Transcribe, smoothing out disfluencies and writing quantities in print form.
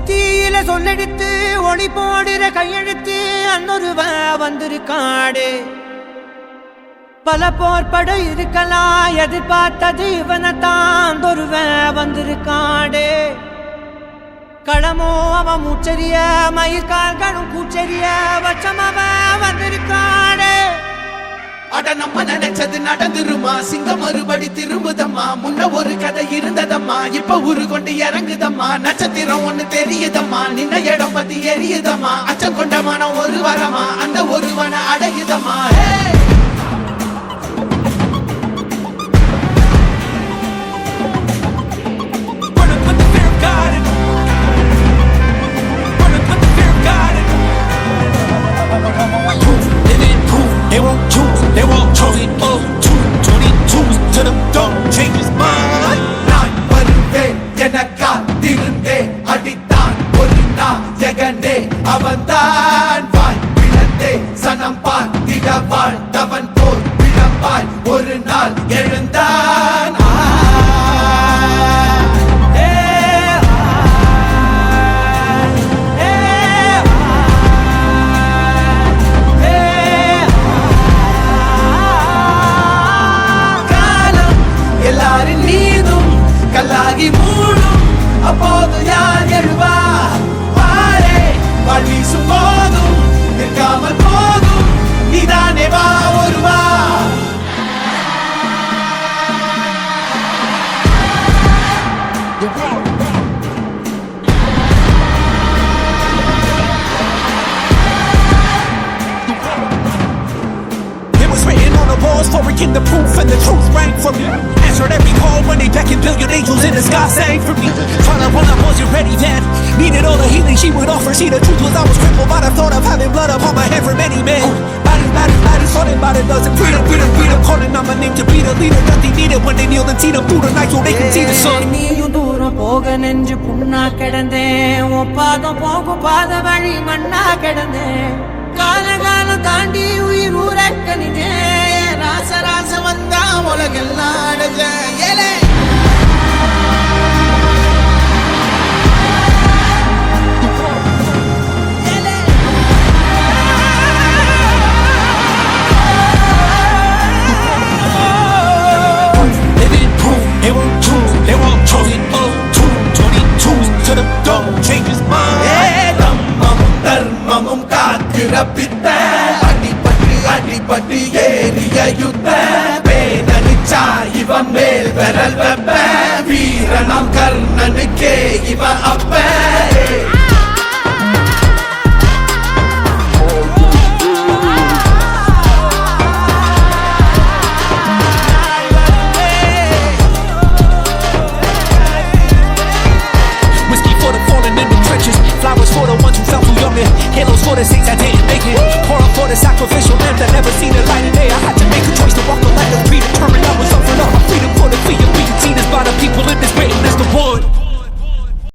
தீயில சொல்லெடுத்து ஒளி போடுற கையெழுத்து அன்னொருவ வந்திருக்காடு பல போர்பட இருக்கலாம் எதிர்பார்த்தது இவனைத்தான் ஒருவ வந்திருக்காடு களமோ அவன் மூச்சரிய மயிர்கால்களும் கூச்சரிய வச்சம் அவன் வந்திருக்காடு அட நம்ம நினைச்சது நடந்துருமா சிங்கம் மறுபடி திரும்புதம்மா முன்ன ஒரு கதை இருந்ததம்மா இப்ப உரு கொண்டு இறங்குதம்மா நட்சத்திரம் ஒண்ணு தெரியுதம்மா நின்ன இடம் பத்தி எரியுதம்மா அச்சம் கொண்ட மனம் ஒரு வரமா அந்த ஒருவன அடையுதம்மா They won't choose, they won't choose it. 22 to them don't change his mind. நான் வருவேன் எனக்கா திருந்தே அடித்தான் ஒரு நாள் ஜெகனே அவன்தான் வாய் பிளந்தே சனம் பார்த்திட வாழ்ந்தவன் போல் விளம்பாய் ஒரு நாள் எழுந்தான் கல்லாகி மூடும் அப்போது யார் எழுவா பாரே வாழ்வீசும் போதும் நிற்காமல் போதும் நீதானே வா ஒருவா It was written on the walls for it the proof and the truth rang for me. Answered every call when they beckoned, billion angels in the sky sang for me. Father, when I wasn't ready, Dad needed all the healing she would offer. See, the truth was I was crippled by the thought of having blood upon my head for many men. Bodies, sorted by the dozen. Freedom, calling out my name to be the leader that they needed when they kneeled and seen them through the night so they could see the sun. நீயும் தூரம் போக நெஞ்சு புண்ணா கிடந்தேன் ஒப்பாதம் போகும் பாத வழி மண்ணா கிடந்தேன் காலம் தாண்டி உயிர் ஊரக்கணிதேன் ராச வந்தா உலகெல்லாம் அடைஞ்ச ஏலே They won't choose, they won't choose it. 22 to them don't change his mind. தம்மமும் தர்மமும் காக்கிற பித்த அடிபட்டு ஏறிய யுத்த பேனலிச்சா இவன் மேல் விரல் வெப்ப வீரனாம் கர்ணனுக்கே இவ அப்ப Flowers for the ones who fell too young and halos for the saints that didn't make it. Pour up for the sacrifice.